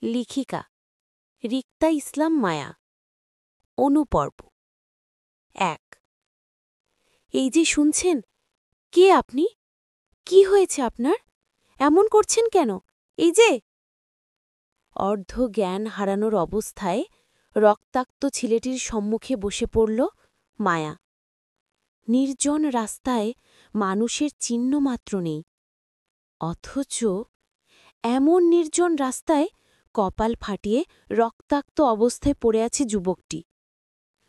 লেখিকা রিক্তা ইসলাম মায়া। অনুপর্ব ১। এই যে শুনছেন, কে আপনি? কি হয়েছে আপনার? এমন করছেন কেন? এই যে অর্ধ জ্ঞান হারানোর অবস্থায় রক্তাক্ত ছেলেটির সম্মুখে বসে পড়ল মায়া। নির্জন রাস্তায় মানুষের চিহ্নমাত্র নেই, অথচ এমন নির্জন রাস্তায় কপাল ফাটিয়ে রক্তাক্ত অবস্থায় পড়ে আছে যুবকটি।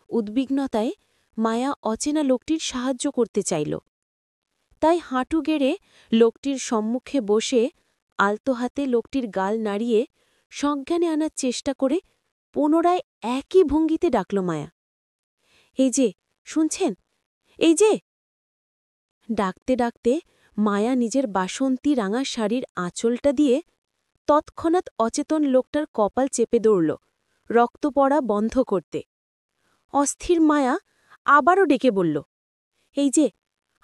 উদ্বিগ্নতায় মায়া অচেনা লোকটির সাহায্য করতে চাইল, তাই হাঁটু গেড়ে লোকটির সম্মুখে বসে আলতো হাতে লোকটির গাল নাড়িয়ে সজ্ঞানে আনার চেষ্টা করে পুনরায় একই ভঙ্গিতে ডাকল মায়া। এই যে শুনছেন, এই যে। ডাকতে ডাকতে মায়া নিজের বাসন্তী রাঙা শাড়ির আঁচলটা দিয়ে তৎক্ষণাৎ অচেতন লোকটার কপাল চেপে দৌড়ল, রক্ত পড়া বন্ধ করতে। অস্থির মায়া আবারও ডেকে বলল, এই যে,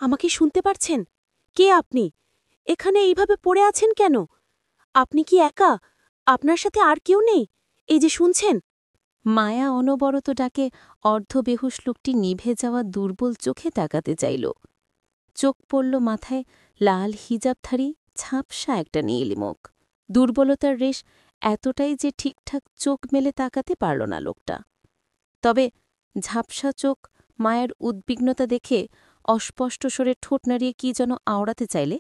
আমাকে শুনতে পারছেন? কে আপনি? এখানে এইভাবে পড়ে আছেন কেন? আপনি কি একা? আপনার সাথে আর কেউ নেই? এই যে শুনছেন? মায়া অনবরত ডাকে অর্ধবেহুশ লোকটি নিভে যাওয়া দুর্বল চোখে তাকাতে চাইল। চোখ পড়ল মাথায় লাল হিজাবধারী ঝাপসা একটা নীল মুখ। দুর্বলতার রেশ এতটাই যে ঠিকঠাক চোখ মেলে তাকাতে পারল না লোকটা। তবে ঝাপসা চোখ মায়ের উদ্বিগ্নতা দেখে অস্পষ্ট স্বরে ঠোঁট নাড়িয়ে কি যেন আওড়াতে চাইলে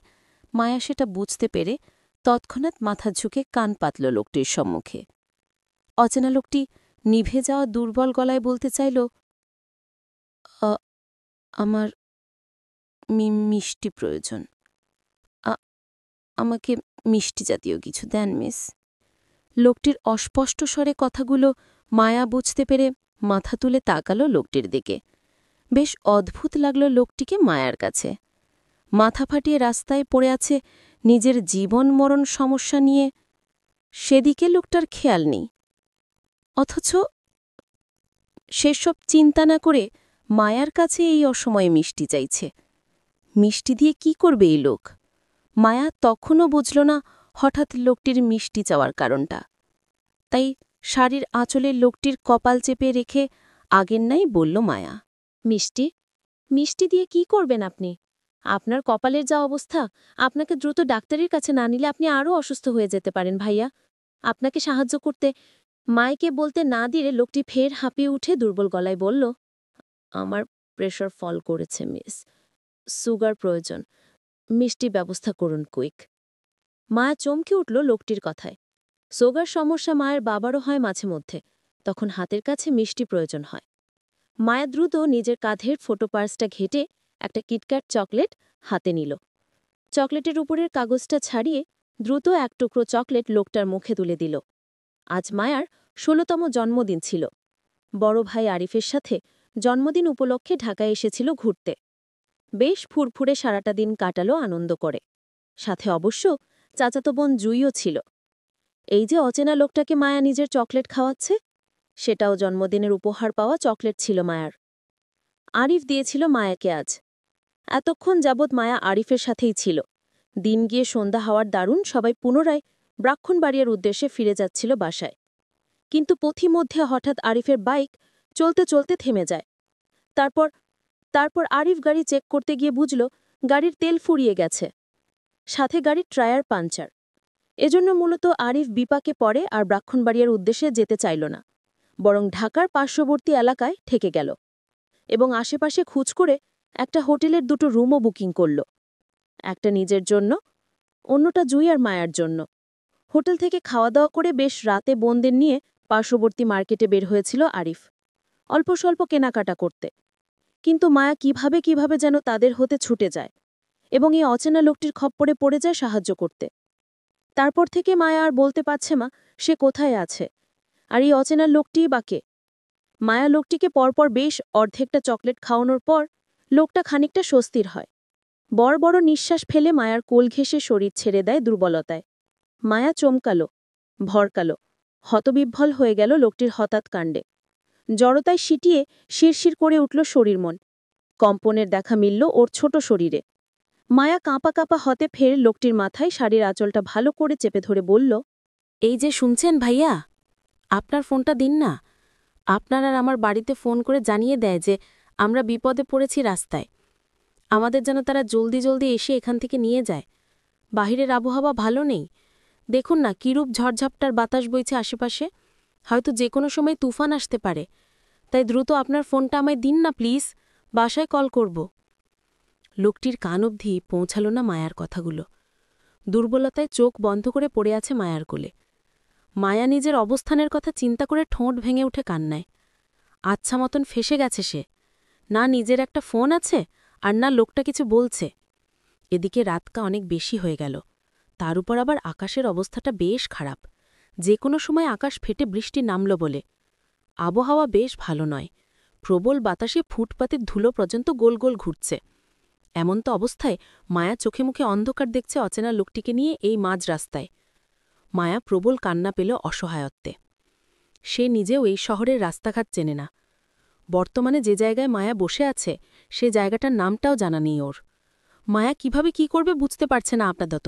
মায়া সেটা বুঝতে পেরে তৎক্ষণাৎ মাথা ঝুঁকে কান পাতল লোকটির সম্মুখে। অচেনা লোকটি নিভে যাওয়া দুর্বল গলায় বলতে চাইল, আমার মিষ্টি প্রয়োজন। আমাকে মিষ্টি জাতীয় কিছু দেন মিস। লোকটির অস্পষ্ট স্বরে কথাগুলো মায়া বুঝতে পেরে মাথা তুলে তাকাল লোকটির দিকে। বেশ অদ্ভুত লাগল লোকটিকে মায়ার কাছে। মাথা ফাটিয়ে রাস্তায় পড়ে আছে নিজের জীবন মরণ সমস্যা নিয়ে, সেদিকে লোকটার খেয়াল নেই। অথচ সেসব চিন্তা না করে মায়ার কাছে এই অসময়ে মিষ্টি চাইছে। মিষ্টি দিয়ে কি করবে এই লোক? মায়া তখনও বুঝল না হঠাৎ লোকটির মিষ্টি চাওয়ার কারণটা। তাই শাড়ির আঁচলে লোকটির কপাল চেপে রেখে আগের নাই বলল মায়া, মিষ্টি? মিষ্টি দিয়ে কি করবেন আপনি? আপনার কপালের যা অবস্থা, আপনাকে দ্রুত ডাক্তারের কাছে না নিলে আপনি আরও অসুস্থ হয়ে যেতে পারেন ভাইয়া। আপনাকে সাহায্য করতে মাইকে বলতে না দিয়ে লোকটি ফের হাঁপিয়ে উঠে দুর্বল গলায় বলল, আমার প্রেশার ফল করেছে মিস, সুগার প্রয়োজন, মিষ্টি ব্যবস্থা করুন কুইক। মায়া চমকে উঠল লোকটির কথায়। সুগার সমস্যা মায়ের বাবারও হয় মাঝে মধ্যে, তখন হাতের কাছে মিষ্টি প্রয়োজন হয়। মায়া দ্রুত নিজের কাঁধের ফোটো পার্সটা ঘেটে একটা কিটক্যাট চকলেট হাতে নিল। চকলেটের উপরের কাগজটা ছাড়িয়ে দ্রুত এক টুকরো চকলেট লোকটার মুখে তুলে দিল। আজ মায়ার ১৬তম জন্মদিন ছিল। বড় ভাই আরিফের সাথে জন্মদিন উপলক্ষে ঢাকায় এসেছিল ঘুরতে। বেশ ফুরফুরে সারাটা দিন কাটালো আনন্দ করে। সাথে অবশ্য চাচাতো বোন জুইও ছিল। এই যে অচেনা লোকটাকে মায়া নিজের চকলেট খাওয়াচ্ছে, সেটাও জন্মদিনের উপহার পাওয়া চকলেট ছিল মায়ার। আরিফ দিয়েছিল মায়াকে আজ। এতক্ষণ যাবৎ মায়া আরিফের সাথেই ছিল। দিন গিয়ে সন্ধ্যা হওয়ার দারুণ সবাই পুনরায় ব্রাহ্মণবাড়িয়ার উদ্দেশ্যে ফিরে যাচ্ছিল বাসায়। কিন্তু পথিমধ্যে হঠাৎ আরিফের বাইক চলতে চলতে থেমে যায়। তারপর আরিফ গাড়ি চেক করতে গিয়ে বুঝল গাড়ির তেল ফুরিয়ে গেছে, সাথে গাড়ির টায়ার পাঞ্চার। এজন্য মূলত আরিফ বিপাকে পড়ে আর ব্রাহ্মণবাড়িয়ার উদ্দেশ্যে যেতে চাইল না, বরং ঢাকার পার্শ্ববর্তী এলাকায় ঠেকে গেল এবং আশেপাশে খোঁজ করে একটা হোটেলের ২টো রুমও বুকিং করল। একটা নিজের জন্য, অন্যটা জুই আর মায়ার জন্য। হোটেল থেকে খাওয়া দাওয়া করে বেশ রাতে বোনদের নিয়ে পার্শ্ববর্তী মার্কেটে বের হয়েছিল আরিফ, অল্প স্বল্প কেনাকাটা করতে। কিন্তু মায়া কিভাবে যেন তাদের হতে ছুটে যায় এবং এই অচেনা লোকটির খপ্পরে পড়ে যায় সাহায্য করতে। তারপর থেকে মায়া আর বলতে পারছে না সে কোথায় আছে, আর এই অচেনা লোকটিই বা কে। মায়া লোকটিকে পরপর বেশ অর্ধেকটা চকলেট খাওয়ানোর পর লোকটা খানিকটা স্বস্তির হয়। বড় বড় নিঃশ্বাস ফেলে মায়ার কোল ঘেঁষে শরীর ছেড়ে দেয় দুর্বলতায়। মায়া চমকালো, ভরকালো, হতবিহ্বল হয়ে গেল লোকটির হঠাৎ কাণ্ডে। জড়তায় সিটিয়ে শিরশির করে উঠল শরীর মন। কম্পনের দেখা মিলল ওর ছোট শরীরে। মায়া কাঁপা কাঁপা হতে ফের লোকটির মাথায় শাড়ির আঁচলটা ভালো করে চেপে ধরে বলল, এই যে শুনছেন ভাইয়া, আপনার ফোনটা দিন না। আপনার আর আমার বাড়িতে ফোন করে জানিয়ে দেয় যে আমরা বিপদে পড়েছি রাস্তায়। আমাদের যেন তারা জলদি জলদি এসে এখান থেকে নিয়ে যায়। বাহিরের আবহাওয়া ভালো নেই। দেখুন না কিরূপ ঝড়ঝাপটার বাতাস বইছে আশেপাশে। হয়তো যে কোনো সময় তুফান আসতে পারে। তাই দ্রুত আপনার ফোনটা আমায় দিন না প্লিজ, বাসায় কল করব। লোকটির কান অবধি পৌঁছাল না মায়ার কথাগুলো। দুর্বলতায় চোখ বন্ধ করে পড়ে আছে মায়ার কোলে। মায়া নিজের অবস্থানের কথা চিন্তা করে ঠোঁট ভেঙে উঠে কান্নায়। আচ্ছা মতন ফেসে গেছে সে। না নিজের একটা ফোন আছে, আর না লোকটা কিছু বলছে। এদিকে রাতটা অনেক বেশি হয়ে গেল। তার উপর আবার আকাশের অবস্থাটা বেশ খারাপ। যে কোনো সময় আকাশ ফেটে বৃষ্টি নামল বলে। আবহাওয়া বেশ ভালো নয়। প্রবল বাতাসে ফুটপাতের ধুলো পর্যন্ত গোল গোল ঘুরছে। এমন তো অবস্থায় মায়া চোখে মুখে অন্ধকার দেখছে অচেনা লোকটিকে নিয়ে এই মাঝ রাস্তায়। মায়া প্রবল কান্না পেল অসহায়ত্বে। সে নিজেও এই শহরের রাস্তাঘাট চেনে না। বর্তমানে যে জায়গায় মায়া বসে আছে সে জায়গাটার নামটাও জানা নেই ওর। মায়া কিভাবে কি করবে বুঝতে পারছে না আপাতত।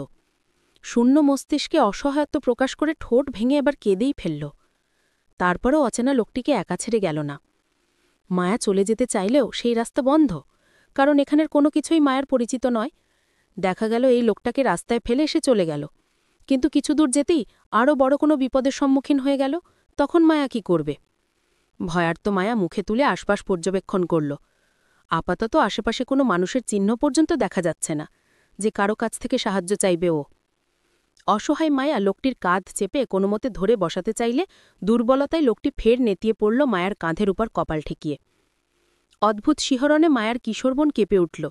শূন্য মস্তিষ্কে অসহায়ত্ব প্রকাশ করে ঠোঁট ভেঙে এবার কেঁদেই ফেলল। তারপরও অচেনা লোকটিকে একা ছেড়ে গেল না। মায়া চলে যেতে চাইলেও সেই রাস্তা বন্ধ, কারণ এখানের কোনো কিছুই মায়ার পরিচিত নয়। দেখা গেল এই লোকটাকে রাস্তায় ফেলে সে চলে গেল, কিন্তু কিছু দূর যেতেই আরও বড় কোনো বিপদের সম্মুখীন হয়ে গেল। তখন মায়া কি করবে? ভয়ার্ত মায়া মুখে তুলে আশপাশ পর্যবেক্ষণ করল। আপাতত আশেপাশে কোনো মানুষের চিহ্ন পর্যন্ত দেখা যাচ্ছে না যে কারো কাছ থেকে সাহায্য চাইবে ও। অসহায় মায়া লোকটির কাঁধ চেপে কোনোমতে ধরে বসাতে চাইলে দুর্বলতায় লোকটি ফের নেতিয়ে পড়ল মায়ার কাঁধের উপর কপাল ঠেকিয়ে। অদ্ভুত শিহরণে মায়ার কিশোরবোন কেঁপে উঠল।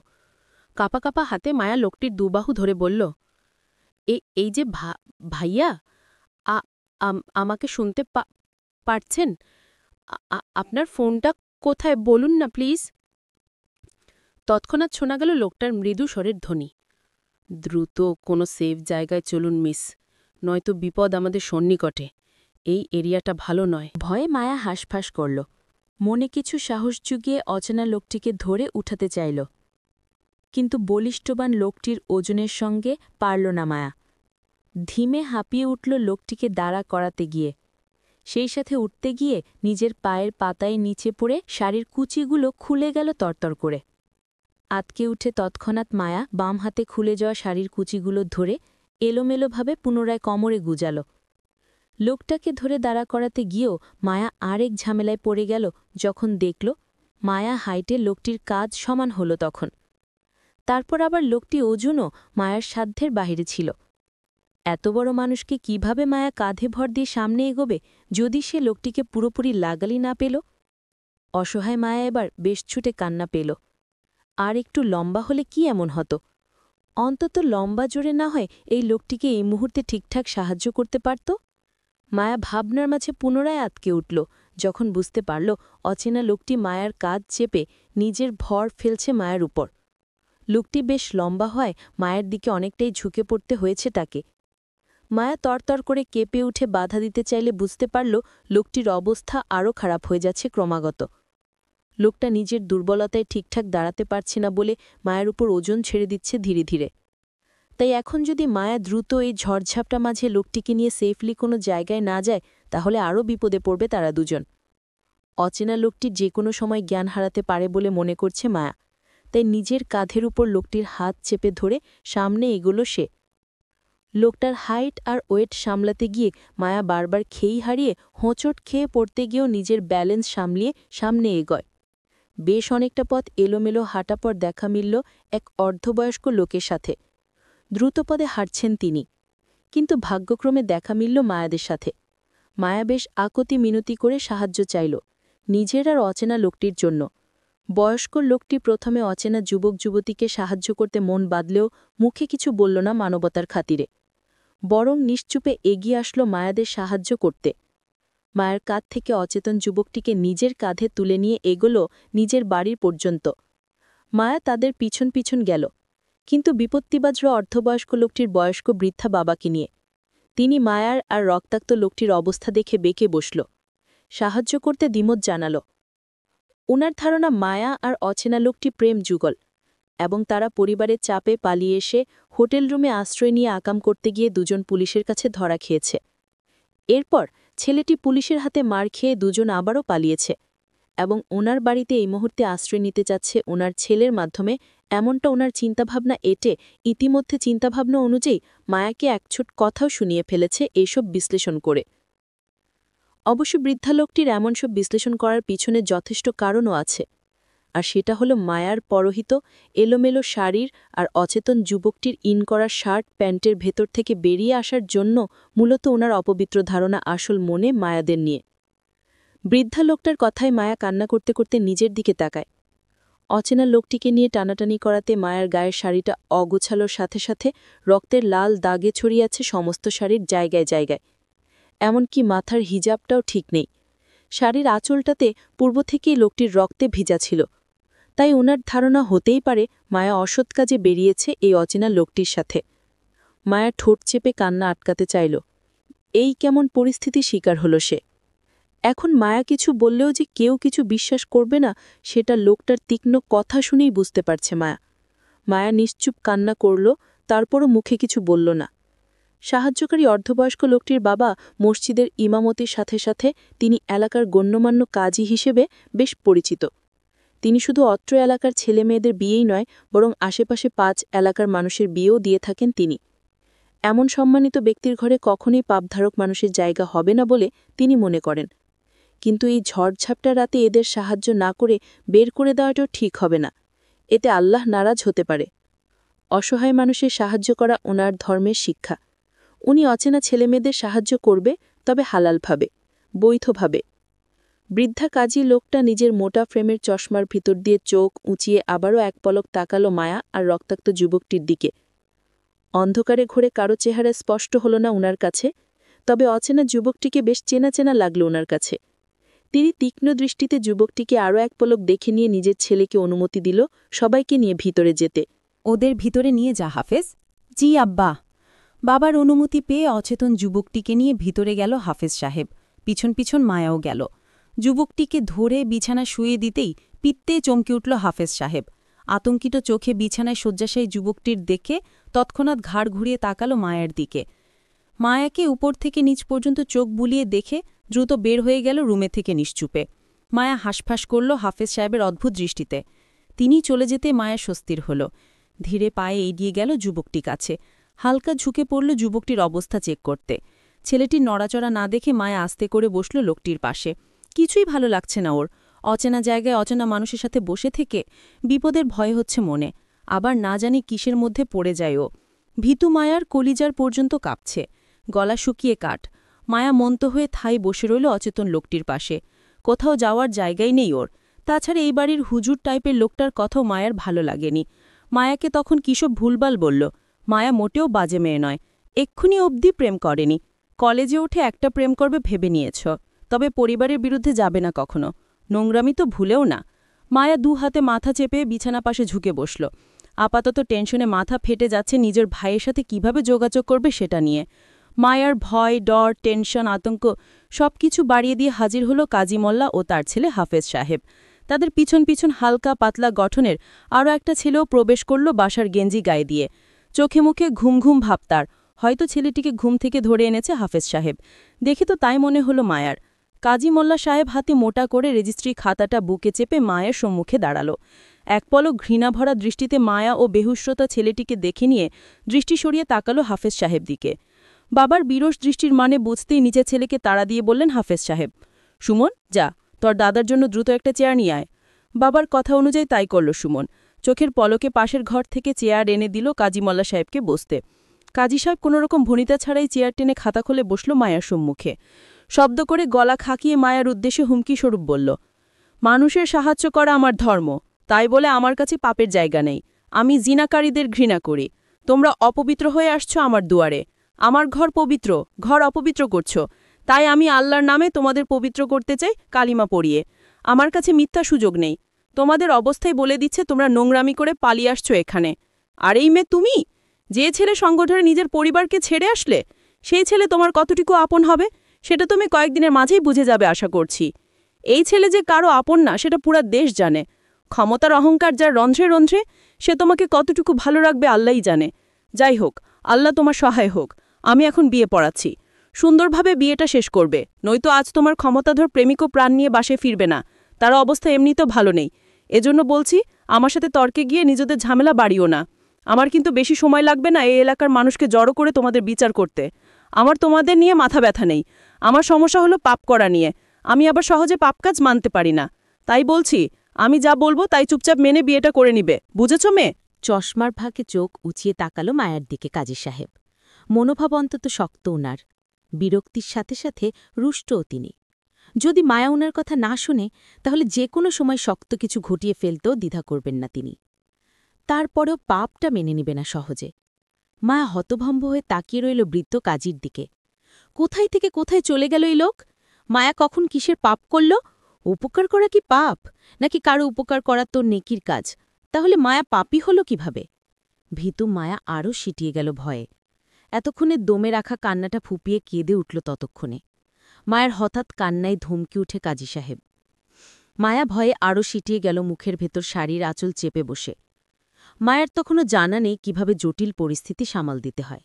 কাপা কাপা হাতে মায়া লোকটির দুবাহু ধরে বলল, এই যে ভাইয়া, আমাকে শুনতে পারছেন? আপনার ফোনটা কোথায় বলুন না প্লিজ। তৎক্ষণাৎ শোনা গেল লোকটার মৃদু স্বরের ধ্বনি। দ্রুত কোনো সেফ জায়গায় চলুন মিস, নয়তো বিপদ আমাদের সন্নিকটে। এই এরিয়াটা ভালো নয়। ভয়ে মায়া হাঁসফাঁস করল। মনে কিছু সাহস জুগিয়ে অচেনা লোকটিকে ধরে উঠাতে চাইল, কিন্তু বলিষ্ঠবান লোকটির ওজনের সঙ্গে পারল না মায়া। ধীমে হাঁপিয়ে উঠল লোকটিকে দাঁড়া করাতে গিয়ে। সেই সাথে উঠতে গিয়ে নিজের পায়ের পাতায় নিচে পড়ে শাড়ির কুচিগুলো খুলে গেল তরতর করে। আতকে উঠে তৎক্ষণাৎ মায়া বাম হাতে খুলে যাওয়া শাড়ির কুচিগুলো ধরে এলোমেলোভাবে পুনরায় কোমরে গুজাল। লোকটাকে ধরে দাঁড়া করাতে গিয়েও মায়া আরেক ঝামেলায় পড়ে গেল যখন দেখল মায়া হাইটে লোকটির কাজ সমান হল তখন। তারপর আবার লোকটি ওজনও মায়ার সাধ্যের বাহিরে ছিল। এত বড় মানুষকে কিভাবে মায়া কাঁধে ভর দিয়ে সামনে এগোবে যদি সে লোকটিকে পুরোপুরি লাগালি না পেল? অসহায় মায়া এবার বেশ ছুটে কান্না পেল। আর একটু লম্বা হলে কি এমন হতো? অন্তত লম্বা জোরে না হয় এই লোকটিকে এই মুহূর্তে ঠিকঠাক সাহায্য করতে পারত। মায়া ভাবনার মাঝে পুনরায় আটকে উঠল যখন বুঝতে পারল অচেনা লোকটি মায়ার কাঁধ চেপে নিজের ভর ফেলছে মায়ের উপর। লোকটি বেশ লম্বা হয় মায়ের দিকে অনেকটাই ঝুঁকে পড়তে হয়েছে তাকে। মায়া তরতর করে কেঁপে উঠে বাধা দিতে চাইলে বুঝতে পারল লোকটির অবস্থা আরও খারাপ হয়ে যাচ্ছে ক্রমাগত। লোকটা নিজের দুর্বলতায় ঠিকঠাক দাঁড়াতে পারছে না বলে মায়ের উপর ওজন ছেড়ে দিচ্ছে ধীরে ধীরে। তাই এখন যদি মায়া দ্রুত এই ঝড়ঝাপটা মাঝে লোকটিকে নিয়ে সেফলি কোনো জায়গায় না যায় তাহলে আরও বিপদে পড়বে তারা দুজন। অচেনা লোকটি যে কোনো সময় জ্ঞান হারাতে পারে বলে মনে করছে মায়া, তাই নিজের কাঁধের উপর লোকটির হাত চেপে ধরে সামনে এগোল সে। লোকটার হাইট আর ওয়েট সামলাতে গিয়ে মায়া বারবার খেই হারিয়ে হোঁচট খেয়ে পড়তে গিয়েও নিজের ব্যালেন্স সামলিয়ে সামনে এগোয়। বেশ অনেকটা পথ এলোমেলো হাঁটা পর দেখা মিলল এক অর্ধবয়স্ক লোকের সাথে। দ্রুতপদে হাঁটছেন তিনি, কিন্তু ভাগ্যক্রমে দেখা মিলল মায়াদের সাথে। মায়া বেশ আকতি মিনতি করে সাহায্য চাইল, নিজের আর অচেনা লোকটির জন্য। বয়স্ক লোকটি প্রথমে অচেনা যুবক যুবতীকে সাহায্য করতে মন বাঁধলেও মুখে কিছু বলল না মানবতার খাতিরে, বরং নিশ্চুপে এগিয়ে আসলো মায়াদের সাহায্য করতে। মায়ের কাঁধ থেকে অচেতন যুবকটিকে নিজের কাঁধে তুলে নিয়ে এগোল নিজের বাড়ির পর্যন্ত। মায়া তাদের পিছন পিছন গেল, কিন্তু বিপত্তিবাজ্র অর্ধবয়স্ক লোকটির বয়স্ক বৃদ্ধা বাবাকে নিয়ে। তিনি মায়ার আর রক্তাক্ত লোকটির অবস্থা দেখে বেঁকে বসল, সাহায্য করতে দ্বিমত জানাল। উনার ধারণা মায়া আর অচেনা লোকটি প্রেম যুগল, এবং তারা পরিবারের চাপে পালিয়ে এসে হোটেল রুমে আশ্রয় নিয়ে আকাম করতে গিয়ে দুজন পুলিশের কাছে ধরা খেয়েছে। এরপর ছেলেটি পুলিশের হাতে মার খেয়ে দুজন আবারও পালিয়েছে এবং ওনার বাড়িতে এই মুহূর্তে আশ্রয় নিতে চাচ্ছে ওনার ছেলের মাধ্যমে। এমনটা ওনার চিন্তাভাবনা এটে ইতিমধ্যে চিন্তাভাবনা অনুযায়ী মায়াকে একছোট কথাও শুনিয়ে ফেলেছে এইসব বিশ্লেষণ করে। অবশ্য বৃদ্ধা লোকটির এমন সব বিশ্লেষণ করার পিছনে যথেষ্ট কারণও আছে, আর সেটা হলো মায়ার পরহিত এলোমেলো শাড়ির আর অচেতন যুবকটির ইন করা শার্ট প্যান্টের ভেতর থেকে বেরিয়ে আসার জন্য মূলত ওনার অপবিত্র ধারণা আসল মনে মায়াদের নিয়ে। বৃদ্ধা লোকটার কথায় মায়া কান্না করতে করতে নিজের দিকে তাকায়। অচেনা লোকটিকে নিয়ে টানাটানি করাতে মায়ার গায়ের শাড়িটা অগোছালোর সাথে সাথে রক্তের লাল দাগে ছড়িয়ে আছে সমস্ত শাড়ির জায়গায় জায়গায়। এমনকি মাথার হিজাবটাও ঠিক নেই। শাড়ির আঁচলটাতে পূর্ব থেকেই লোকটির রক্তে ভিজা ছিল। তাই ওনার ধারণা হতেই পারে মায়া অসৎ কাজে বেরিয়েছে এই অচেনা লোকটির সাথে। মায়া ঠোঁট চেপে কান্না আটকাতে চাইল। এই কেমন পরিস্থিতির শিকার হল সে। এখন মায়া কিছু বললেও যে কেউ কিছু বিশ্বাস করবে না, সেটা লোকটার তীক্ষ্ণ কথা শুনেই বুঝতে পারছে মায়া। মায়া নিশ্চুপ কান্না করল, তারপরও মুখে কিছু বলল না। সাহায্যকারী অর্ধবয়স্ক লোকটির বাবা মসজিদের ইমামতির সাথে সাথে তিনি এলাকার গণ্যমান্য কাজী হিসেবে বেশ পরিচিত। তিনি শুধু অত্র এলাকার ছেলেমেয়েদের বিয়েই নয়, বরং আশেপাশে 5 এলাকার মানুষের বিয়েও দিয়ে থাকেন তিনি। এমন সম্মানিত ব্যক্তির ঘরে কখনোই পাপধারক মানুষের জায়গা হবে না বলে তিনি মনে করেন। কিন্তু এই ঝড়ঝাপটা রাতে এদের সাহায্য না করে বের করে দেওয়াটাও ঠিক হবে না। এতে আল্লাহ নারাজ হতে পারে। অসহায় মানুষের সাহায্য করা ওনার ধর্মের শিক্ষা। উনি অচেনা ছেলেমেয়েদের সাহায্য করবে, তবে হালালভাবে, বৈধভাবে। বৃদ্ধা কাজী লোকটা নিজের মোটা ফ্রেমের চশমার ভিতর দিয়ে চোখ উঁচিয়ে আবারও এক পলক তাকালো মায়া আর রক্তাক্ত যুবকটির দিকে। অন্ধকারে ঘুরে কারো চেহারা স্পষ্ট হল না উনার কাছে, তবে অচেনা যুবকটিকে বেশ চেনা চেনা লাগল উনার কাছে। তিনি তীক্ষ্ণ দৃষ্টিতে যুবকটিকে আরও এক পলক দেখে নিয়ে নিজের ছেলেকে অনুমতি দিল সবাইকে নিয়ে ভিতরে যেতে। ওদের ভিতরে নিয়ে যা হাফেজ। জি আব্বা। বাবার অনুমতি পেয়ে অচেতন যুবকটিকে নিয়ে ভিতরে গেল হাফেজ সাহেব। পিছন পিছন মায়াও গেল। যুবকটিকে ধরে বিছানা শুয়ে দিতেই পিত্তে চমকে উঠল হাফেজ সাহেব। আতঙ্কিত চোখে বিছানায় শয্যাশায়ী যুবকটির দেখে তৎক্ষণাৎ ঘাড় ঘুরিয়ে তাকালো মায়ের দিকে। মায়াকে উপর থেকে নিচ পর্যন্ত চোখ বুলিয়ে দেখে দ্রুত বের হয়ে গেল রুমে থেকে নিশ্চুপে। মায়া হাঁসফাঁস করল হাফেজ সাহেবের অদ্ভুত দৃষ্টিতে। তিনি চলে যেতে মায়া স্বস্তির হল। ধীরে পায়ে এগিয়ে গেল যুবকটি কাছে। হালকা ঝুঁকে পড়ল যুবকটির অবস্থা চেক করতে। ছেলেটির নড়াচড়া না দেখে মায়া আস্তে করে বসল লোকটির পাশে। কিছুই ভালো লাগছে না ওর। অচেনা জায়গায় অচেনা মানুষের সাথে বসে থেকে বিপদের ভয় হচ্ছে মনে। আবার না জানি কিসের মধ্যে পড়ে যায় ও। ভীতু মায়ার কলিজার পর্যন্ত কাঁপছে। গলা শুকিয়ে কাঠ। মায়া মন্ত হয়ে থাই বসে রইল অচেতন লোকটির পাশে। কোথাও যাওয়ার জায়গাই নেই ওর। তাছাড়া এই বাড়ির হুজুর টাইপের লোকটার কথাও মায়ার ভালো লাগেনি। মায়াকে তখন কিসব ভুলবাল বলল। মায়া মোটেও বাজে মেয়ে নয়। এক্ষুনি অবধি প্রেম করেনি। কলেজে উঠে একটা প্রেম করবে ভেবে নিয়েছ, তবে পরিবারের বিরুদ্ধে যাবে না কখনো। নোংরামি তো ভুলেও না। মায়া 2 হাতে মাথা চেপে বিছানা পাশে ঝুঁকে বসল। আপাতত টেনশনে মাথা ফেটে যাচ্ছে নিজের ভাইয়ের সাথে কিভাবে যোগাযোগ করবে সেটা নিয়ে। মায়ার ভয়, ডর, টেনশন, আতঙ্ক সবকিছু বাড়িয়ে দিয়ে হাজির হল কাজী মোল্লা ও তার ছেলে হাফেজ সাহেব। তাদের পিছন পিছন হালকা পাতলা গঠনের আরও একটা ছেলেও প্রবেশ করল বাসার গেঞ্জি গায়ে দিয়ে। চোখে মুখে ঘুম ঘুম ভাব তার। হয়তো ছেলেটিকে ঘুম থেকে ধরে এনেছে হাফেজ সাহেব। দেখে তো তাই মনে হলো মায়ার। কাজী মোল্লা সাহেব হাতে মোটা করে রেজিস্ট্রি খাতাটা বুকে চেপে মায়ের সম্মুখে দাঁড়াল। এক পলক ঘৃণাভরা দৃষ্টিতে মায়া ও বেহুশ্রতা ছেলেটিকে দেখে নিয়ে দৃষ্টি সরিয়ে তাকালো হাফেজ সাহেব দিকে। বাবার বিরস দৃষ্টির মানে বুঝতেই নিজের ছেলেকে তাড়া দিয়ে বললেন হাফেজ সাহেব, সুমন, যা, তোর দাদার জন্য দ্রুত একটা চেয়ার নিয়ে আয়। বাবার কথা অনুযায়ী তাই করল সুমন। চোখের পলকে পাশের ঘর থেকে চেয়ার এনে দিল কাজী মোল্লা সাহেবকে বসতে। কাজী সাহেব কোনোরকম ভনিতা ছাড়াই চেয়ার টেনে খাতা খুলে বসল মায়ার সম্মুখে। শব্দ করে গলা খাকিয়ে মায়ার উদ্দেশ্যে হুমকি স্বরূপ বলল, মানুষের সাহায্য করা আমার ধর্ম, তাই বলে আমার কাছে পাপের জায়গা নেই। আমি জিনাকারীদের ঘৃণা করি। তোমরা অপবিত্র হয়ে আসছো আমার দুয়ারে। আমার ঘর পবিত্র, ঘর অপবিত্র করছো। তাই আমি আল্লাহর নামে তোমাদের পবিত্র করতে চাই কালিমা পড়িয়ে। আমার কাছে মিথ্যা সুযোগ নেই। তোমাদের অবস্থায় বলে দিচ্ছে তোমরা নোংরামি করে পালিয়ে আসছো এখানে। আর এই মেয়ে তুমি, যে ছেলে সংগঠনে নিজের পরিবারকে ছেড়ে আসলে, সেই ছেলে তোমার কতটুকু আপন হবে সেটা তুমি কয়েকদিনের মাঝেই বুঝে যাবে আশা করছি। এই ছেলে যে কারো আপন না সেটা পুরা দেশ জানে। ক্ষমতার অহংকার যার রন্ধ্রে রন্ধ্রে, সে তোমাকে কতটুকু ভালো রাখবে আল্লাহই জানে। যাই হোক, আল্লাহ তোমার সহায় হোক। আমি এখন বিয়ে পড়াচ্ছি। সুন্দরভাবে বিয়েটা শেষ করবে, নয়তো আজ তোমার ক্ষমতাধর প্রেমিকও প্রাণ নিয়ে বাসে ফিরবে না। তার অবস্থা এমনিতেও ভালো নেই। এজন্য বলছি, আমার সাথে তর্কে গিয়ে নিজেদের ঝামেলা বাড়িও না। আমার কিন্তু বেশি সময় লাগবে না এই এলাকার মানুষকে জড়ো করে তোমাদের বিচার করতে। আমার তোমাদের নিয়ে মাথা ব্যথা নেই। আমার সমস্যা হলো পাপ করা নিয়ে। আমি আবার সহজে পাপ কাজ মানতে পারি না। তাই বলছি, আমি যা বলবো তাই চুপচাপ মেনে বিয়েটা করে নিবে, বুঝেছ মেয়ে? চশমার ফাঁকে চোখ উঁচিয়ে তাকালো মায়ার দিকে কাজী সাহেব। মনোভাব অন্তত শক্ত ওনার, বিরক্তির সাথে সাথে রুষ্টও তিনি। যদি মায়া ওনার কথা না শুনে, তাহলে যে কোনো সময় শক্ত কিছু ঘটিয়ে ফেলতেও দ্বিধা করবেন না তিনি। তারপরেও পাপটা মেনে নিবে না সহজে। মায়া হতভম্ব হয়ে তাকিয়ে রইল বৃদ্ধ কাজীর দিকে। কোথায় থেকে কোথায় চলে গেল এই লোক? মায়া কখন কিসের পাপ করল? উপকার করা কি পাপ, নাকি কারো উপকার করা তোর নেকির কাজ? তাহলে মায়া পাপী হল কিভাবে? ভীতু মায়া আরও সিটিয়ে গেল ভয়ে। এতক্ষণে দমে রাখা কান্নাটা ফুপিয়ে কেঁদে উঠল ততক্ষণে। মায়ের হঠাৎ কান্নায় ধমকে উঠে কাজী সাহেব। মায়া ভয়ে আরও সিটিয়ে গেল, মুখের ভেতর শাড়ির আঁচল চেপে বসে। মায়ের তখনও জানা নেই কিভাবে জটিল পরিস্থিতি সামাল দিতে হয়।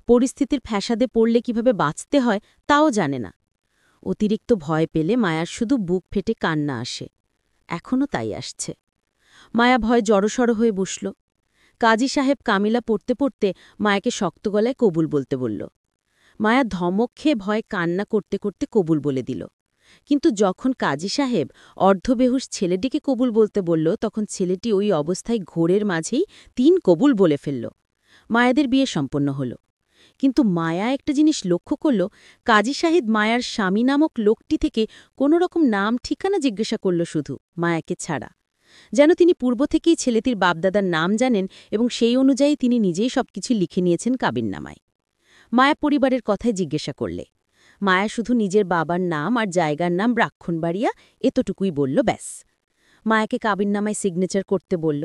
পরিস্থিতির ফ্যাসাদে পড়লে কিভাবে বাঁচতে হয় তাও জানে না। অতিরিক্ত ভয় পেলে মায়ার শুধু বুক ফেটে কান্না আসে। এখনও তাই আসছে। মায়া ভয়ে জড়সড় হয়ে বসল। কাজী সাহেব কামিলা পড়তে পড়তে মায়াকে শক্ত গলায় কবুল বলতে বলল। মায়া ধমক খেয়ে ভয়ে কান্না করতে করতে কবুল বলে দিল। কিন্তু যখন কাজী সাহেব অর্ধবেহুশ ছেলেটিকে কবুল বলতে বলল, তখন ছেলেটি ওই অবস্থায় ঘোরের মাঝেই ৩ কবুল বলে ফেলল। মায়াদের বিয়ে সম্পন্ন হল। কিন্তু মায়া একটা জিনিস লক্ষ্য করল, কাজী সাহেব মায়ার স্বামী নামক লোকটি থেকে কোনো রকম নাম ঠিকানা জিজ্ঞাসা করল, শুধু মায়াকে ছাড়া। যেন তিনি পূর্ব থেকেই ছেলেটির বাপদাদার নাম জানেন এবং সেই অনুযায়ী তিনি নিজেই সবকিছু লিখে নিয়েছেন কাবিননামায়। মায়া পরিবারের কথায় জিজ্ঞাসা করলে মায়া শুধু নিজের বাবার নাম আর জায়গার নাম ব্রাক্ষণবাড়িয়া এতটুকুই বলল, ব্যাস। মায়াকে কাবিননামায় সিগনেচার করতে বলল।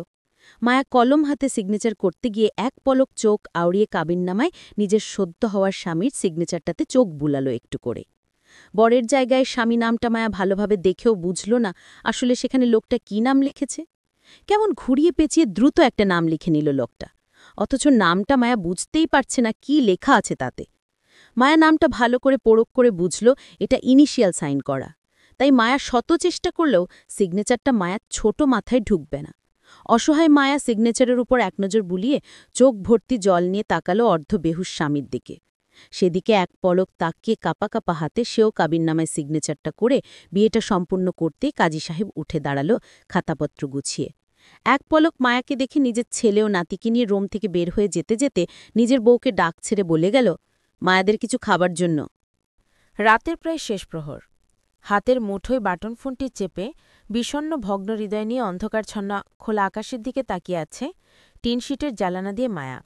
মায়া কলম হাতে সিগনেচার করতে গিয়ে এক পলক চোখ আউড়িয়ে কাবিননামায় নিজের সদ্য হওয়ার স্বামীর সিগনেচারটাতে চোখ বুলালো একটু করে। বরের জায়গায় স্বামী নামটা মায়া ভালোভাবে দেখেও বুঝল না আসলে সেখানে লোকটা কি নাম লিখেছে। কেমন ঘুরিয়ে পেঁচিয়ে দ্রুত একটা নাম লিখে নিল লোকটা, অথচ নামটা মায়া বুঝতেই পারছে না কি লেখা আছে তাতে। মায়া নামটা ভালো করে পরখ করে বুঝল এটা ইনিশিয়াল সাইন করা। তাই মায়া শত চেষ্টা করলেও সিগনেচারটা মায়ার ছোট মাথায় ঢুকবে না। অসহায় মায়া সিগনেচারের উপর এক নজর বুলিয়ে চোখ ভর্তি জল নিয়ে তাকালো অর্ধবেহুশ স্বামীর দিকে। সেদিকে এক পলক তাকিয়ে কাপা কাপা হাতে সেও কাবিননামায় সিগনেচারটা করে বিয়েটা সম্পূর্ণ করতেই কাজী সাহেব উঠে দাঁড়ালো খাতাপত্র গুছিয়ে। এক পলক মায়াকে দেখে নিজের ছেলে ও নাতিকে নিয়ে রুম থেকে বের হয়ে যেতে যেতে নিজের বউকে ডাক ছেড়ে বলে গেল, মায়াদের কিছু খাবার জন্য। রাতের প্রায় শেষ প্রহর। হাতের মুঠোয় বাটন ফোনটি চেপে বিষণ্ণ ভগ্ন হৃদয় নিয়ে অন্ধকারছন্ন খোলা আকাশের দিকে তাকিয়ে আছে টিনশিটের জ্বালানা দিয়ে মায়া।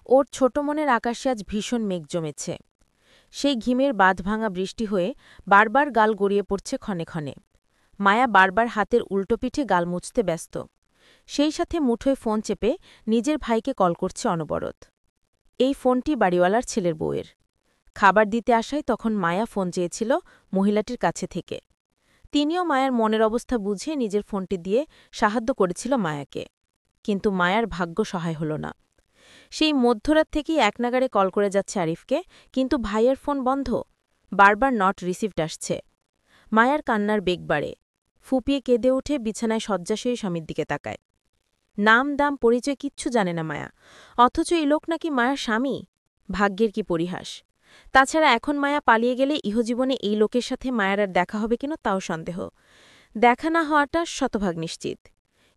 ওর ছোট মনের আকাশে আজ ভীষণ মেঘ জমেছে। সেই ঘিমের বাঁধভাঙা বৃষ্টি হয়ে বারবার গাল গড়িয়ে পড়ছে ক্ষণে ক্ষণে। মায়া বারবার হাতের উল্টো পিঠে গাল মুছতে ব্যস্ত। সেই সাথে মুঠোয় ফোন চেপে নিজের ভাইকে কল করছে অনবরত। এই ফোনটি বাড়িওয়ালার ছেলের বউয়ের। খাবার দিতে আসায় তখন মায়া ফোন চেয়েছিল মহিলাটির কাছে থেকে। তিনিও মায়ার মনের অবস্থা বুঝে নিজের ফোনটি দিয়ে সাহায্য করেছিল মায়াকে। কিন্তু মায়ার ভাগ্য সহায় হল না। সেই মধ্যরাত থেকেই একনাগাড়ে কল করে যাচ্ছে আরিফকে, কিন্তু ভাইয়ের ফোন বন্ধ, বারবার নট রিসিভড আসছে। মায়ার কান্নার বেগ বাড়ে। ফুপিয়ে কেঁদে উঠে বিছানায় শয্যাশয়ী স্বামীর দিকে তাকায়। নাম দাম পরিচয় কিচ্ছু জানে না মায়া, অথচ এই লোক নাকি মায়ার স্বামী। ভাগ্যের কি পরিহাস! তাছাড়া এখন মায়া পালিয়ে গেলে ইহজীবনে এই লোকের সাথে মায়ার আর দেখা হবে কিনা তাও সন্দেহ। দেখা না হওয়াটা শতভাগ নিশ্চিত।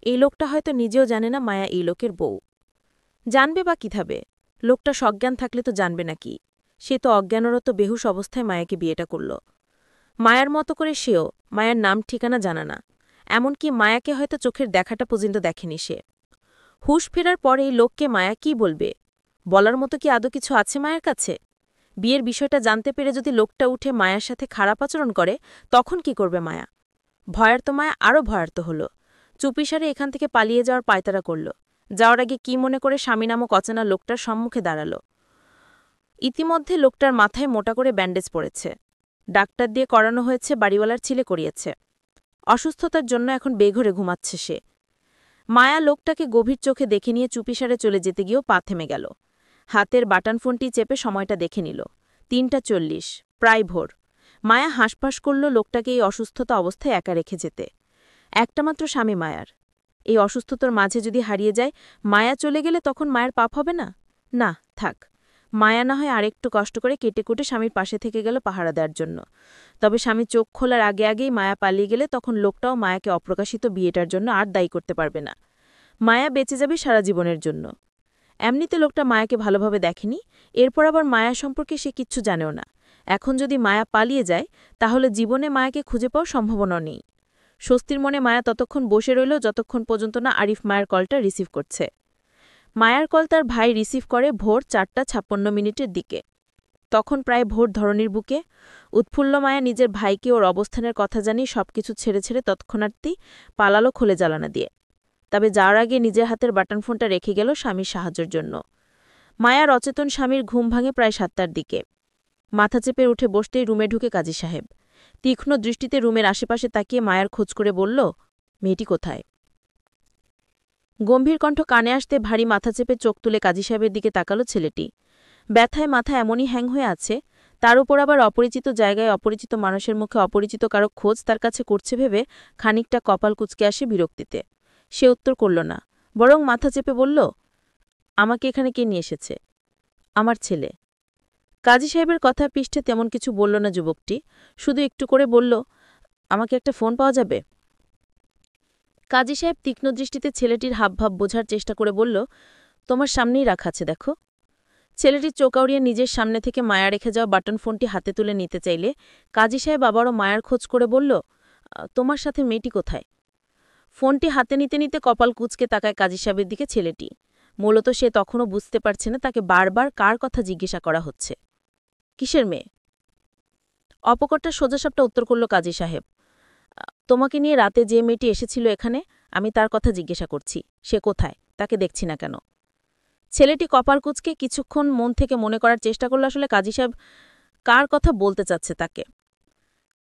এই লোকটা হয়তো নিজেও জানে না মায়া এই লোকের বউ। জানবে বা কিভাবে? লোকটা সজ্ঞান থাকলে তো জানবে নাকি? সে তো অজ্ঞানরত বেহুশ অবস্থায় মায়াকে বিয়েটা করল। মায়ার মতো করে সেও মায়ার নাম ঠিকানা জানা না, এমনকি মায়াকে হয়তো চোখের দেখাটা পর্যন্ত দেখেনি সে। হুশ ফেরার পরে এই লোককে মায়া কি বলবে? বলার মতো কি আদৌ কিছু আছে মায়ের কাছে? বিয়ের বিষয়টা জানতে পেরে যদি লোকটা উঠে মায়ার সাথে খারাপ আচরণ করে, তখন কি করবে মায়া? ভয়ার্ত মায়া আরও ভয়ার্ত হল। চুপিসারে এখান থেকে পালিয়ে যাওয়ার পায়তারা করল। যাওয়ার আগে কি মনে করে স্বামী নামক অচেনা লোকটার সম্মুখে দাঁড়াল। ইতিমধ্যে লোকটার মাথায় মোটা করে ব্যান্ডেজ পড়েছে। ডাক্তার দিয়ে করানো হয়েছে, বাড়িওয়ালার ছিলে করিয়েছে। অসুস্থতার জন্য এখন বেঘরে ঘুমাচ্ছে সে। মায়া লোকটাকে গভীর চোখে দেখে নিয়ে চুপিসারে চলে যেতে গিয়েও পা থেমে গেল। হাতের বাটন ফোনটি চেপে সময়টা দেখে নিল। 3:40 প্রায় ভোর। মায়া হাঁসফাঁস করল লোকটাকে এই অসুস্থতা অবস্থায় একা রেখে যেতে। একটা মাত্র স্বামী মায়ার। এই অসুস্থতার মাঝে যদি হারিয়ে যায়, মায়া চলে গেলে তখন মায়ের পাপ হবে না? না, থাক। মায়া না হয় আরেকটু কষ্ট করে কেটে-কুটে স্বামীর পাশে থেকে গেল পাহারা দেওয়ার জন্য। তবে স্বামী চোখ খোলার আগেই মায়া পালিয়ে গেলে তখন লোকটাও মায়াকে অপ্রকাশিত বিয়েটার জন্য আর দায়ী করতে পারবে না। মায়া বেঁচে যাবে সারা জীবনের জন্য। এমনিতে লোকটা মায়াকে ভালোভাবে দেখেনি, এরপর আবার মায়া সম্পর্কে সে কিচ্ছু জানেও না। এখন যদি মায়া পালিয়ে যায়, তাহলে জীবনে মায়াকে খুঁজে পাওয়ার সম্ভাবনা নেই। স্বস্তির মনে মায়া ততক্ষণ বসে রইল যতক্ষণ পর্যন্ত না আরিফ মায়ের কলটা রিসিভ করছে। মায়ার কল তার ভাই রিসিভ করে ভোর 4:56 দিকে। তখন প্রায় ভোর ধরণীর বুকে। উৎফুল্ল মায়া নিজের ভাইকে ওর অবস্থানের কথা জানিয়ে সবকিছু ছেড়ে ছেড়ে তৎক্ষণার্থেই পালালো খোলে জ্বালানা দিয়ে। তবে যাওয়ার আগে নিজের হাতের বাটন ফোনটা রেখে গেল স্বামীর সাহায্যের জন্য। মায়ার অচেতন স্বামীর ঘুম ভাঙে প্রায় 7টার দিকে। মাথা চেপে উঠে বসতেই রুমে ঢুকে কাজী সাহেব। তীক্ষ্ণ দৃষ্টিতে রুমের আশেপাশে তাকিয়ে মায়ার খোঁজ করে বলল, মেয়েটি কোথায়? গম্ভীর কণ্ঠ কানে আসতে ভারী মাথা চেপে চোখ তুলে কাজী সাহেবের দিকে তাকালো ছেলেটি। ব্যথায় মাথা এমনই হ্যাং হয়ে আছে, তার উপর আবার অপরিচিত জায়গায় অপরিচিত মানুষের মুখে অপরিচিত কারো খোঁজ তার কাছে করছে ভেবে খানিকটা কপাল কুঁচকে আসে বিরক্তিতে। সে উত্তর করল না, বরং মাথা চেপে বলল, আমাকে এখানে কে নিয়ে এসেছে? আমার ছেলে। কাজী সাহেবের কথা পৃষ্ঠে তেমন কিছু বলল না যুবকটি, শুধু একটু করে বলল, আমাকে একটা ফোন পাওয়া যাবে? কাজী সাহেব তীক্ষ্ণ দৃষ্টিতে ছেলেটির হাবভাব বোঝার চেষ্টা করে বলল, তোমার সামনেই রাখা আছে, দেখো। ছেলেটি চোকাউড়িয়ে নিজের সামনে থেকে মায়া রেখে যাওয়া বাটন ফোনটি হাতে তুলে নিতে চাইলে কাজী সাহেব আবারও মায়ার খোঁজ করে বলল, তোমার সাথে মেয়েটি কোথায়? ফোনটি হাতে নিতে নিতে কপাল কুঁচকে তাকায় কাজী সাহেবের দিকে ছেলেটি। মূলত সে তখনও বুঝতে পারছে না তাকে বারবার কার কথা জিজ্ঞাসা করা হচ্ছে। কিসের মেয়ে? অপকটটা সোজাসাপটা উত্তর করল কাজী সাহেব, তোমাকে নিয়ে রাতে যে মেয়েটি এসেছিল এখানে, আমি তার কথা জিজ্ঞাসা করছি। সে কোথায়? তাকে দেখছি না কেন? ছেলেটি কপাল কুঁচকে কিছুক্ষণ মন থেকে মনে করার চেষ্টা করল আসলে কাজী সাহেব কার কথা বলতে চাচ্ছে তাকে।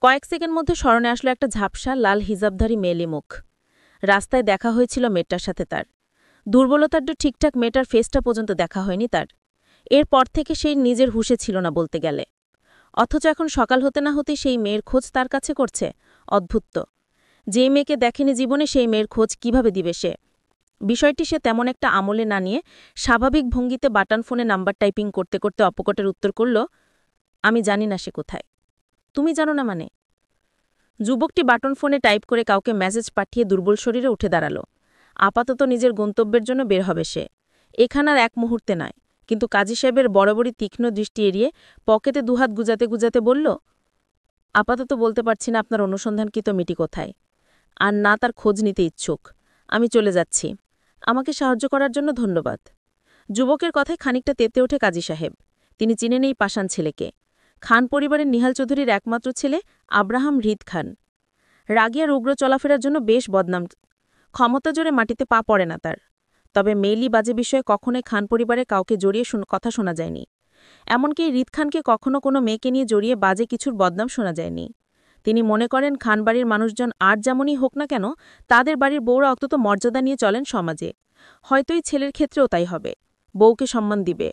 কয়েক সেকেন্ড মধ্যে স্মরণে আসলো একটা ঝাপসা লাল হিজাবধারী মেয়েলি মুখ। রাস্তায় দেখা হয়েছিল মেয়েটার সাথে তার। দুর্বলতার ঠিকঠাক মেয়েটার ফেসটা পর্যন্ত দেখা হয়নি তার। এরপর থেকে সেই নিজের হুঁশে ছিল না বলতে গেলে। অথচ এখন সকাল হতে না হতে সেই মেয়ের খোঁজ তার কাছে করছে। অদ্ভুত তো। যেই মেয়েকে দেখেনি জীবনে সেই মেয়ের খোঁজ কিভাবে দিবে সে? বিষয়টি সে তেমন একটা আমলে না নিয়ে স্বাভাবিক ভঙ্গিতে বাটন ফোনে নাম্বার টাইপিং করতে করতে অপকটের উত্তর করল, আমি জানি না সে কোথায়। তুমি জানো না মানে? যুবকটি বাটন ফোনে টাইপ করে কাউকে মেসেজ পাঠিয়ে দুর্বল শরীরে উঠে দাঁড়াল। আপাতত নিজের গন্তব্যের জন্য বের হবে সে। এখান আর এক মুহূর্তে নয়। কিন্তু কাজী সাহেবের বরাবরই তীক্ষ্ণ দৃষ্টি এড়িয়ে পকেটে দুহাত গুজাতে গুজাতে বলল, আপাতত বলতে পারছি না আপনার অনুসন্ধানকৃত মেয়েটি কোথায়, আর না তার খোঁজ নিতে ইচ্ছুক। আমি চলে যাচ্ছি। আমাকে সাহায্য করার জন্য ধন্যবাদ। যুবকের কথায় খানিকটা তেতে ওঠে কাজী সাহেব। তিনি চিনেন এই পাষাণ ছেলেকে। খান পরিবারের নিহাল চৌধুরীর একমাত্র ছেলে আব্রাহাম হৃদ খান। রাগিয়ার উগ্র চলাফেরার জন্য বেশ বদনাম। ক্ষমতা জোরে মাটিতে পা পড়ে না তার। তবে মেইলি বাজে বিষয়ে কখনোই খান পরিবারে কাউকে জড়িয়ে কথা শোনা যায়নি। এমনকি হৃদ খানকে কখনো কোনো মেয়েকে নিয়ে জড়িয়ে বাজে কিছুর বদনাম শোনা যায়নি। তিনি মনে করেন খানবাড়ির মানুষজন আর যেমনই হোক না কেন, তাদের বাড়ির বউরা অন্তত মর্যাদা নিয়ে চলেন সমাজে। হয়তো এই ছেলের ক্ষেত্রেও তাই হবে। বউকে সম্মান দিবে।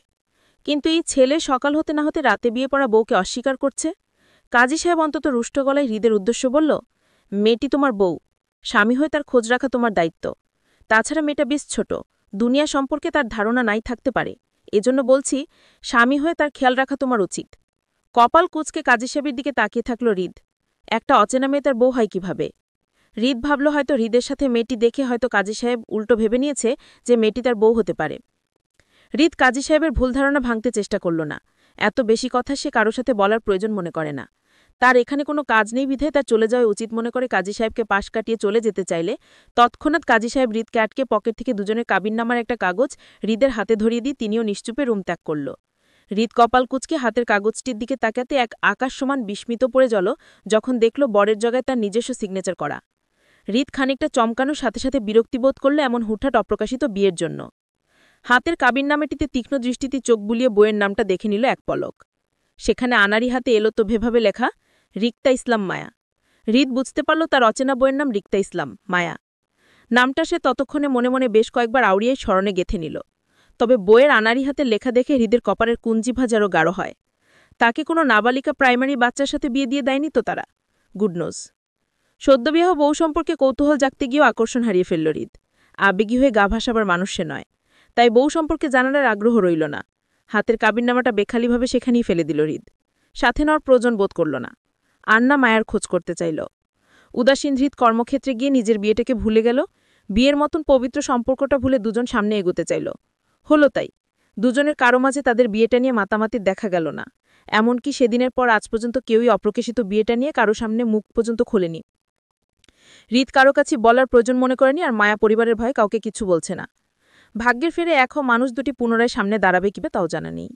কিন্তু এই ছেলে সকাল হতে না হতে রাতে বিয়ে পড়া বউকে অস্বীকার করছে। কাজী সাহেব অন্তত রুষ্ট গলায় হৃদের উদ্দেশ্য বলল, মেয়েটি তোমার বউ। স্বামী হয়ে তার খোঁজ রাখা তোমার দায়িত্ব। তাছাড়া মেয়েটা বেশ ছোট, দুনিয়া সম্পর্কে তার ধারণা নাই থাকতে পারে। এজন্য বলছি, স্বামী হয়ে তার খেয়াল রাখা তোমার উচিত। কপাল কুঁচকে কাজী সাহেবের দিকে তাকিয়ে থাকল হৃদ। একটা অচেনা মেয়ে তার বউ হয় কিভাবে? হৃদ ভাবল হয়তো হৃদের সাথে মেয়েটি দেখে হয়তো কাজী সাহেব উল্টো ভেবে নিয়েছে যে মেয়েটি তার বউ হতে পারে। হৃদ কাজী সাহেবের ভুল ধারণা ভাঙতে চেষ্টা করল না। এত বেশি কথা সে কারো সাথে বলার প্রয়োজন মনে করে না। তার এখানে কোনো কাজ নেই বিধায় তার চলে যাওয়া উচিত মনে করে কাজী সাহেবকে পাশ কাটিয়ে চলে যেতে চাইলে তৎক্ষণাৎ কাজী সাহেব হৃদকে আটকে পকেট থেকে দুজনের কাবিননামার একটা কাগজ হৃদের হাতে ধরিয়ে দিয়ে তিনিও নিশ্চুপে রুম ত্যাগ করল। হৃদ কপাল কুঁচকে হাতের কাগজটির দিকে তাকাতে এক আকাশ সমান বিস্মিত পড়ে গেল যখন দেখল বরের জায়গায় তার নিজস্ব সিগনেচার করা। হৃদ খানিকটা চমকানোর সাথে সাথে বিরক্তিবোধ করল এমন হুটহাট অপ্রকাশিত বিয়ের জন্য। হাতের কাবিননামাটিতে তীক্ষ্ণ দৃষ্টিতে চোখ বুলিয়ে বইয়ের নামটা দেখে নিল এক পলক। সেখানে আনাড়ি হাতে এলো তো ভেভাবে লেখা, রিক্তা ইসলাম মায়া। হৃদ বুঝতে পারল তার অচেনা বইয়ের নাম রিক্তা ইসলাম মায়া। নামটা সে ততক্ষণে মনে মনে বেশ কয়েকবার আউড়িয়ে স্মরণে গেঁথে নিল। তবে বইয়ের আনাড়ি হাতে লেখা দেখে হৃদের কপালের কুঞ্জি ভাঁজ আরও গাঢ় হয়। তাকে কোনো নাবালিকা প্রাইমারি বাচ্চার সাথে বিয়ে দিয়ে দেয়নি তো তারা। Good news. সদ্যবিবাহ বউ সম্পর্কে কৌতূহল জাগতে গিয়েও আকর্ষণ হারিয়ে ফেলল হৃদ। আবেগী হয়ে গা ভাসাবার মানুষ সে নয়, তাই বউ সম্পর্কে জানার আর আগ্রহ রইল না। হাতের কাবিননামাটা বেখালিভাবে সেখানেই ফেলে দিল হৃদ। সাথে নেওয়ার প্রয়োজন বোধ করল না। আর না মায়ার খোঁজ করতে চাইল। উদাসীন হৃদ কর্মক্ষেত্রে গিয়ে নিজের বিয়েটাকে ভুলে গেল। বিয়ের মতন পবিত্র সম্পর্কটা ভুলে দুজন সামনে এগোতে চাইল। হলো তাই। দুজনের কারো মাঝে তাদের বিয়েটা নিয়ে মাতামাতির দেখা গেল না। এমনকি সেদিনের পর আজ পর্যন্ত কেউই অপ্রকাশিত বিয়েটা নিয়ে কারো সামনে মুখ পর্যন্ত খোলেনি। হৃদ কারো কাছে বলার প্রয়োজন মনে করেনি, আর মায়া পরিবারের ভয়ে কাউকে কিছু বলছে না। ভাগ্যের ফেরে মানুষ দুটি পুনরায় সামনে দাঁড়াবে কিবে তাও জানা নেই।